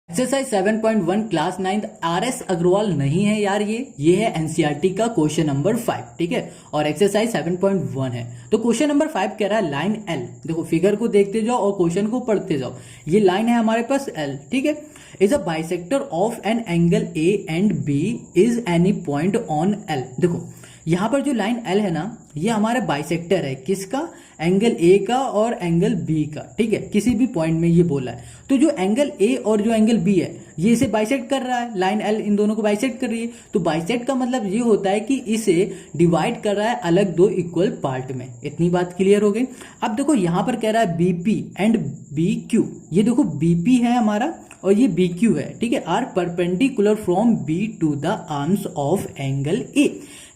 Exercise 7.1 class 9 RS Agarwal नहीं है यार, ये है एनसीईआरटी का क्वेश्चन नंबर 5, ठीक है। और एक्सरसाइज 7.1 है। तो क्वेश्चन नंबर 5 कह रहा है लाइन L, देखो फिगर को देखते जाओ और क्वेश्चन को पढ़ते जाओ। ये लाइन है हमारे पास L, ठीक है। Is a bisector of an angle A and B is any point on L। देखो यहाँ पर जो लाइन L है ना, ये हमारा बाइसेक्टर है, किसका? एंगल A का और एंगल B का, ठीक है। किसी भी पॉइंट में ये बोला है, तो जो एंगल A और जो एंगल B है ये इसे बाइसेक्ट कर रहा है, लाइन L इन दोनों को बाइसेक्ट कर रही है। तो बाइसेक्ट का मतलब ये होता है कि इसे डिवाइड कर रहा है अलग दो इक्वल पार्ट में। इतनी बात क्लियर हो गई। अब देखो यहाँ पर कह रहा है BP एंड BQ। ये देखो BP है हमारा और ये BQ है, ठीक है। Are perpendicular from B to the arms of angle A।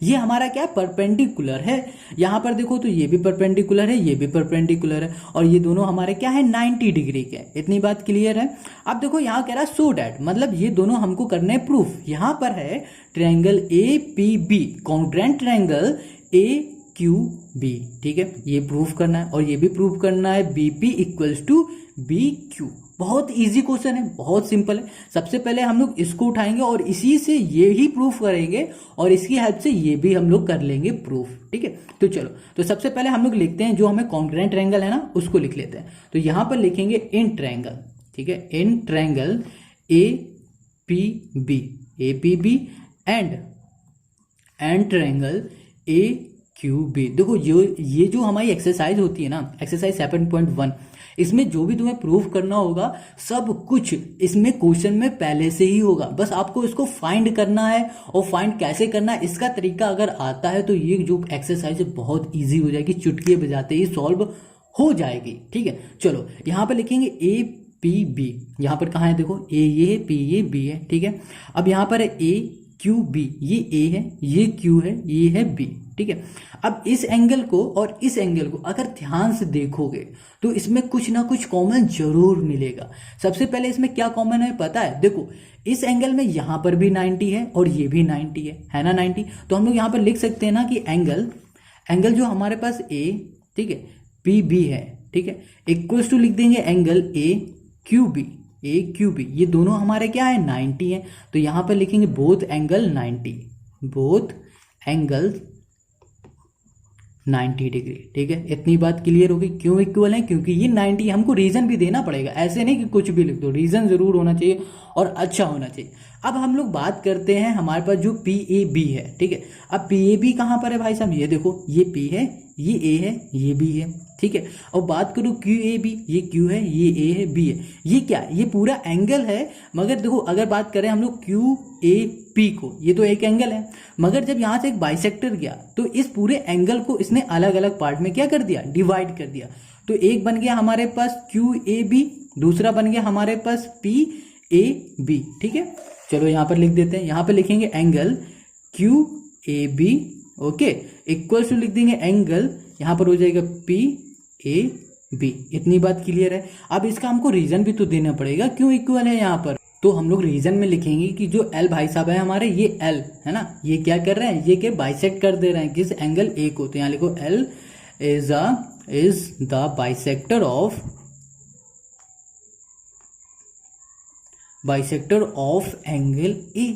ये हमारा क्या परपेंडिकुलर है। यहाँ पर देखो तो ये भी परपेंडिकुलर है, ये भी परपेंडिकुलर है, और ये दोनों हमारे क्या है 90 डिग्री के। इतनी बात क्लियर है। अब देखो यहाँ कह रहा है सो डैट, मतलब ये दोनों हमको करने प्रूफ। यहाँ पर है triangle APB congruent triangle AQB, ठीक है। ये प्रूफ करना है और ये भी प्रूफ करना है BP इक्वल्स टू BQ। बहुत इजी क्वेश्चन है, बहुत सिंपल है। सबसे पहले हम लोग इसको उठाएंगे और इसी से ये ही प्रूफ करेंगे और इसकी हेल्प से ये भी हम लोग कर लेंगे प्रूफ, ठीक है। तो चलो, तो सबसे पहले हम लोग लिखते हैं जो हमें कॉन्ग्रुएंट ट्रायंगल है ना उसको लिख लेते हैं। तो यहां पर लिखेंगे इन ट्रायंगल, ठीक है, in triangle APB and triangle AQB। देखो ये जो हमारी एक्सरसाइज होती है ना, एक्सरसाइज 7.1, इसमें जो भी तुम्हें प्रूफ करना होगा सब कुछ इसमें क्वेश्चन में पहले से ही होगा। बस आपको इसको फाइंड करना है, और फाइंड कैसे करना है इसका तरीका अगर आता है तो ये जो एक्सरसाइज है बहुत इजी हो जाएगी, चुटकी बजाते ही सॉल्व हो जाएगी, ठीक है। चलो यहाँ पर लिखेंगे APB। यहाँ पर कहाँ है देखो, A ये है, P ये, B है, ठीक है। अब यहाँ पर है AQB, ये A है, ये Q है, ये है B, ठीक है। अब इस एंगल को और इस एंगल को अगर ध्यान से देखोगे तो इसमें कुछ ना कुछ कॉमन जरूर मिलेगा। सबसे पहले इसमें क्या कॉमन है पता है? देखो इस एंगल में यहां पर भी 90 है और ये भी 90 है ना 90। तो हम लोग यहां पर लिख सकते हैं ना कि एंगल जो हमारे पास A, ठीक है, PB है, ठीक है, इक्वल्स टू लिख देंगे एंगल AQB। ये दोनों हमारे क्या है 90 है। तो यहां पर लिखेंगे both angle 90, both angles 90 degree, ठीक है। इतनी बात क्लियर होगी। क्यों इक्वल है? क्योंकि ये 90, हमको रीजन भी देना पड़ेगा, ऐसे नहीं कि कुछ भी लिख दो, रीजन जरूर होना चाहिए और अच्छा होना चाहिए। अब हम लोग बात करते हैं हमारे पास जो PAB है, ठीक है। अब PAB कहां पर है भाई साहब? ये देखो, ये P है, ये A है, ये B है, ठीक है। और बात करूं QAB, ये Q है, ये A है, B है। ये क्या है? ये पूरा एंगल है। मगर देखो अगर बात करें हम लोग QAP को, ये तो एक एंगल है, मगर जब यहां से एक बाइसेक्टर गया तो इस पूरे एंगल को इसने अलग अलग पार्ट में क्या कर दिया? डिवाइड कर दिया। तो एक बन गया हमारे पास QAB, दूसरा बन गया हमारे पास PAB, ठीक है। चलो यहां पर लिख देते हैं, यहां पर लिखेंगे angle QAB, okay, equal to लिख देंगे एंगल, यहां पर हो जाएगा PAB। इतनी बात क्लियर है। अब इसका हमको रीजन भी तो देना पड़ेगा क्यों इक्वल है यहाँ पर। तो हम लोग रीजन में लिखेंगे कि जो L भाई साहब है हमारे, ये L है ना, ये क्या कर रहे हैं? ये क्या बाइसेक्ट कर दे रहे हैं किस एंगल A को। तो यहाँ लिखो L is the bisector of angle A।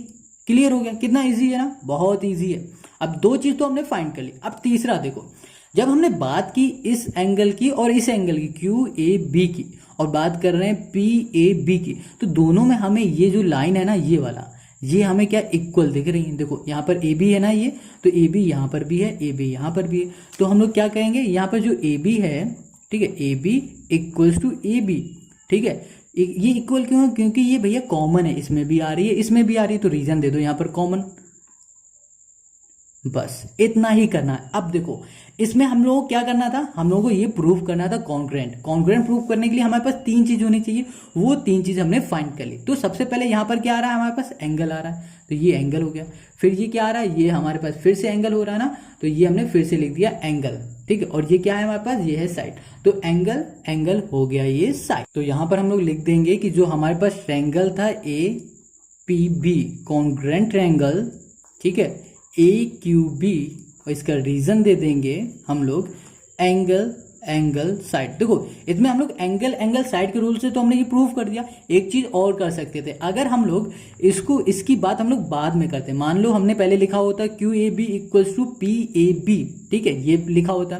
Clear हो गया? कितना इजी है ना, बहुत इजी है। अब दो चीज तो हमने फाइंड कर ली। अब तीसरा देखो, जब हमने बात की इस एंगल की और इस एंगल की QAB की, और बात कर रहे हैं PAB की, तो दोनों में हमें ये जो लाइन है ना, ये वाला, ये हमें क्या इक्वल दिख रही है। देखो यहाँ पर AB है ना, ये तो AB यहाँ पर भी है, AB यहाँ पर भी है। तो हम लोग क्या कहेंगे, यहाँ पर जो AB है, ठीक है, AB इक्वल्स टू AB, ठीक है। ये इक्वल क्यों है? क्योंकि ये भैया कॉमन है, इसमें भी आ रही है, इसमें भी आ रही है, तो रीजन दे दो यहाँ पर कॉमन। बस इतना ही करना है। अब देखो इसमें हम लोगों को क्या करना था, हम लोगों को ये प्रूफ करना था कॉन्ग्रुएंट प्रूफ करने के लिए हमारे पास तीन चीज होनी चाहिए, वो तीन चीज हमने फाइंड कर ली। तो सबसे पहले यहाँ पर क्या आ रहा है हमारे पास? एंगल आ रहा है, तो ये एंगल हो गया। फिर ये क्या आ रहा है? ये हमारे पास फिर से एंगल हो रहा है ना, तो ये हमने फिर से लिख दिया एंगल, ठीक है। और ये क्या है हमारे पास? ये है साइड, तो एंगल हो गया ये साइड। तो यहाँ पर हम लोग लिख देंगे कि जो हमारे पास ट्रायंगल था APB कॉन्ग्रुएंट ट्रायंगल, ठीक है, AQB, और इसका रीजन दे देंगे हम लोग एंगल एंगल साइड। देखो इसमें हम लोग एंगल साइड के रूल से तो हमने ये प्रूव कर दिया। एक चीज और कर सकते थे, अगर हम लोग इसकी बात हम लोग बाद में करते, मान लो हमने पहले लिखा होता QAB इक्वल्स टू PAB, ठीक है, ये लिखा होता,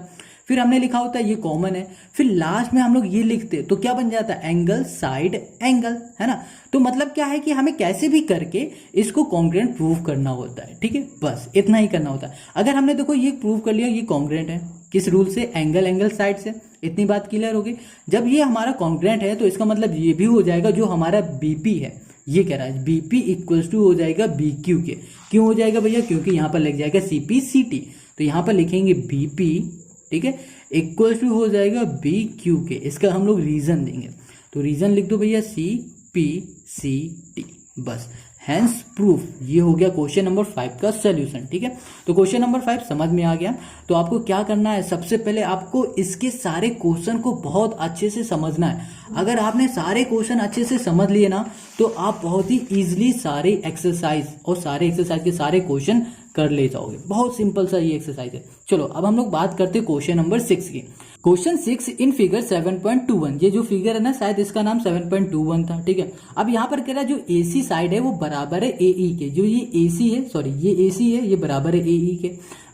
फिर हमने लिखा होता ये कॉमन है, फिर लास्ट में हम लोग ये लिखते तो क्या बन जाता है, एंगल साइड एंगल, है ना। तो मतलब क्या है कि हमें कैसे भी करके इसको कॉन्ग्रुएंट प्रूव करना होता है, ठीक है, बस इतना ही करना होता है। अगर हमने देखो ये प्रूव कर लिया ये कॉन्ग्रुएंट है, किस रूल से, एंगल साइड से, इतनी बात क्लियर होगी। जब ये हमारा कॉन्ग्रुएंट है तो इसका मतलब ये भी हो जाएगा जो हमारा BP है, ये कह रहा है BP इक्वल्स टू हो जाएगा BQ के। क्यों हो जाएगा भैया, क्योंकि यहाँ पर लग जाएगा CP/CT, तो यहाँ पर लिखेंगे BP, ठीक है, इक्वल टू हो जाएगा BQ के। इसका हम लोग रीजन देंगे, तो रीजन लिख दो भैया CP/CT, बस, हैंस प्रूफ। ये हो गया क्वेश्चन नंबर 5 का सोल्यूशन, ठीक है। तो क्वेश्चन नंबर 5 समझ में आ गया। तो आपको क्या करना है, सबसे पहले आपको इसके सारे क्वेश्चन को बहुत अच्छे से समझना है। अगर आपने सारे क्वेश्चन अच्छे से समझ लिए ना तो आप बहुत ही इजीली सारे एक्सरसाइज के सारे क्वेश्चन कर ले जाओगे। बहुत सिंपल सा ये एक्सरसाइज है। चलो अब हम लोग बात करते हैं क्वेश्चन नंबर 6 की। क्वेश्चन 6 इन फिगर 7.21, ये जो फिगर है ना शायद इसका नाम 7.21 था, ठीक है। अब यहाँ पर कह रहा है जो AC साइड है वो बराबर है AE के, जो ये AC है, सॉरी ये AC है, ये बराबर है AE के।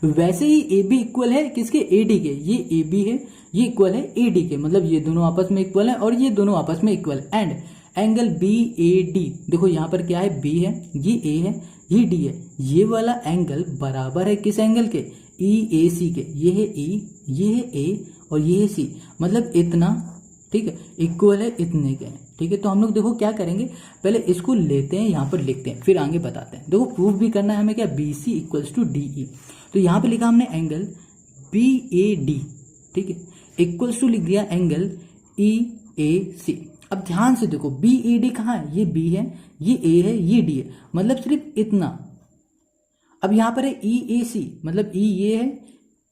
वैसे ही AB इक्वल है किसके, AD के, ये AB है, ये इक्वल है AD के, मतलब ये दोनों आपस में इक्वल है और ये दोनों आपस में इक्वल है। एंड एंगल BAD, देखो यहाँ पर क्या है, B है, ये A है, ये D है, ये वाला एंगल बराबर है किस एंगल के, EAC के। ये है E, ये है A और ये है C, मतलब इतना, ठीक है, इक्वल है इतने के, ठीक है। तो हम लोग देखो क्या करेंगे, पहले इसको लेते हैं, यहाँ पर लिखते हैं, फिर आगे बताते हैं। देखो प्रूफ भी करना है हमें क्या, BC इक्वल्स टू DE, तो यहाँ पे लिखा हमने एंगल BAD, ठीक है, इक्वल्स टू लिख दिया एंगल EAC। अब ध्यान से देखो BAD कहाँ है, ये B है, ये A है, ये D है, मतलब सिर्फ इतना। अब यहाँ पर है EAC, मतलब E ये है,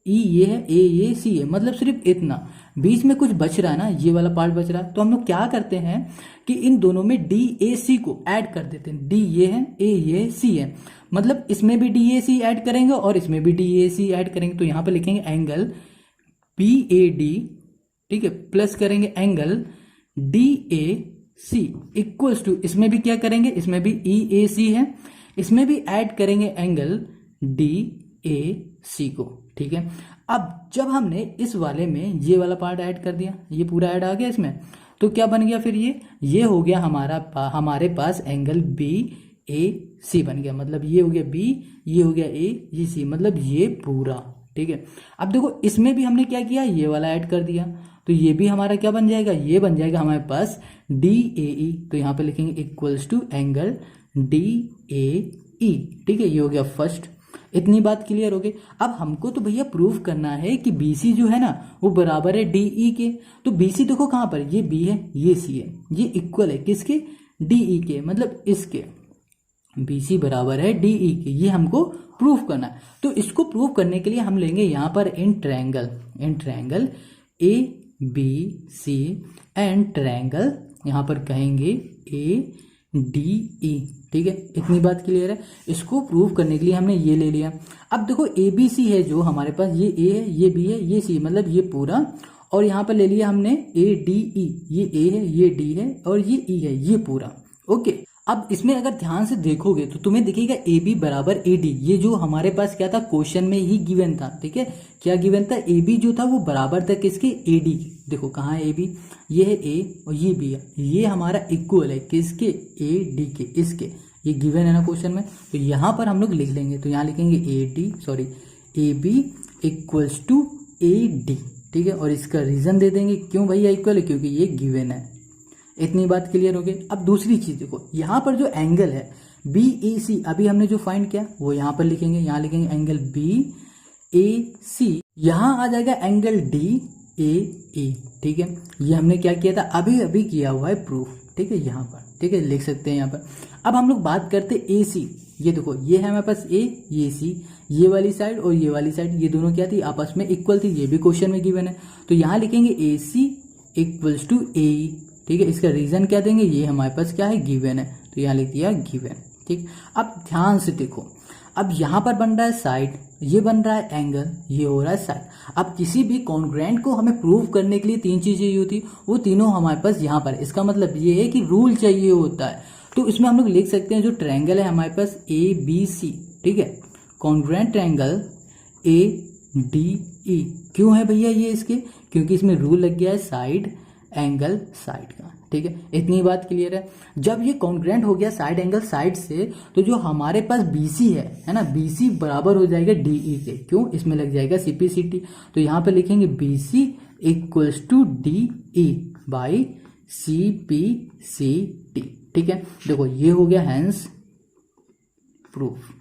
E ये है, A ये, C है, मतलब सिर्फ इतना। बीच में कुछ बच रहा है ना, ये वाला पार्ट बच रहा है, तो हम लोग क्या करते हैं कि इन दोनों में DAC को ऐड कर देते हैं। D ये है, A ये, C है, मतलब इसमें भी DAC ऐड करेंगे और इसमें भी DAC ऐड करेंगे। तो यहाँ पर लिखेंगे एंगल BAD, ठीक है, प्लस करेंगे एंगल DAC इक्वल्स टू, इसमें भी क्या करेंगे, इसमें भी EAC है, इसमें भी ऐड करेंगे एंगल DAC को, ठीक है। अब जब हमने इस वाले में ये वाला पार्ट ऐड कर दिया, ये पूरा ऐड आ गया इसमें, तो क्या बन गया फिर ये हो गया हमारे पास एंगल BAC बन गया, मतलब ये हो गया B, ये हो गया A, ये C, मतलब ये पूरा, ठीक है। अब देखो इसमें भी हमने क्या किया, ये वाला ऐड कर दिया, तो ये भी हमारा क्या बन जाएगा, ये बन जाएगा हमारे पास DAE, तो यहाँ पे लिखेंगे इक्वल्स टू एंगल DAE, ठीक है। ये हो गया फर्स्ट, इतनी बात क्लियर हो गई। अब हमको तो भैया प्रूव करना है कि BC जो है ना वो बराबर है DE के। तो BC देखो कहाँ पर, ये B है, ये C है, ये इक्वल है किसके, DE के, मतलब इसके। BC बराबर है DE के, ये हमको प्रूफ करना है। तो इसको प्रूफ करने के लिए हम लेंगे यहाँ पर in triangle ABC and triangle, यहाँ पर कहेंगे ADE, ठीक है, इतनी बात क्लियर है। इसको प्रूव करने के लिए हमने ये ले लिया। अब देखो ABC है जो हमारे पास, ये A है, ये B है, ये C, मतलब ये पूरा, और यहाँ पर ले लिया हमने ADE, ये A है, ये D है और ये E है, ये पूरा, ओके। अब इसमें अगर ध्यान से देखोगे तो तुम्हें दिखेगा AB बराबर AD, ये जो हमारे पास क्या था, क्वेश्चन में ही गिवन था, ठीक है। क्या गिवन था, AB जो था वो बराबर था किसके, AD। देखो कहाँ है AB, ये है A और ये B है, ये हमारा इक्वल है किसके, AD के, इसके, ये गिवन है ना क्वेश्चन में। तो यहाँ पर हम लोग लिख लेंगे, तो यहाँ लिखेंगे AB इक्वल्स टू AD, ठीक है, और इसका रीजन दे देंगे क्यों भैया इक्वल है, क्योंकि ये गिवन है। इतनी बात क्लियर हो गई। अब दूसरी चीज देखो, यहाँ पर जो एंगल है BAC, अभी हमने जो फाइंड किया वो यहाँ पर लिखेंगे, यहाँ लिखेंगे एंगल BAC, यहाँ आ जाएगा एंगल DAE, ठीक है। ये हमने क्या किया था, अभी किया हुआ है प्रूफ, ठीक है, यहाँ पर, ठीक है, लिख सकते हैं यहाँ पर। अब हम लोग बात करते हैं AC, ये देखो ये है हमारे पास A, ये C, ये वाली साइड और ये वाली साइड, ये दोनों क्या थी, आपस में इक्वल थी, ये भी क्वेश्चन में गिवन है। तो यहाँ लिखेंगे AC इक्वल्स टू AE, ठीक है। इसका रीजन क्या देंगे, ये हमारे पास क्या है, गिवन है, तो यहाँ लिख दिया गिवन, ठीक। अब ध्यान से देखो, अब यहाँ पर बन रहा है साइड, ये बन रहा है एंगल, ये हो रहा है साइड। अब किसी भी कॉन्ग्रुएंट को हमें प्रूव करने के लिए तीन चीजें चाहिए होती, वो तीनों हमारे पास यहाँ पर। इसका मतलब ये है कि रूल चाहिए होता है। तो इसमें हम लोग लिख सकते हैं जो ट्रायंगल है हमारे पास ABC, ठीक है, कॉन्ग्रुएंट ट्रायंगल ADE। क्यों है भैया ये इसके? क्योंकि इसमें रूल लग गया है साइड एंगल साइड का, ठीक है। इतनी बात क्लियर है। जब ये कॉन्ग्रुएंट हो गया साइड एंगल साइड से, तो जो हमारे पास BC है ना, BC बराबर हो जाएगा DE के। क्यों? इसमें लग जाएगा CPCT। तो यहाँ पे लिखेंगे BC equals to DE by CPCT, ठीक है। देखो ये हो गया हैंस प्रूफ।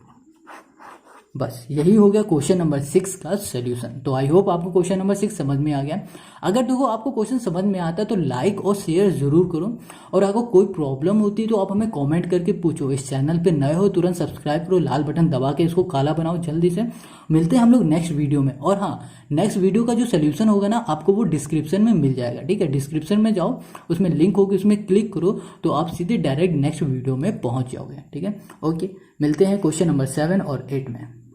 बस यही हो गया क्वेश्चन नंबर 6 का सॉल्यूशन। तो आई होप आपको क्वेश्चन नंबर 6 समझ में आ गया। अगर देखो आपको क्वेश्चन समझ में आता है तो लाइक और शेयर जरूर करो, और अगर कोई प्रॉब्लम होती है तो आप हमें कमेंट करके पूछो। इस चैनल पे नए हो तुरंत सब्सक्राइब करो, लाल बटन दबा के इसको काला बनाओ जल्दी से। मिलते हैं हम लोग नेक्स्ट वीडियो में। और हाँ, नेक्स्ट वीडियो का जो सोल्यूशन होगा ना, आपको वो डिस्क्रिप्शन में मिल जाएगा, ठीक है। डिस्क्रिप्शन में जाओ, उसमें लिंक होगी, उसमें क्लिक करो तो आप सीधे डायरेक्ट नेक्स्ट वीडियो में पहुंच जाओगे, ठीक है। ओके, मिलते हैं क्वेश्चन नंबर 7 और 8 में।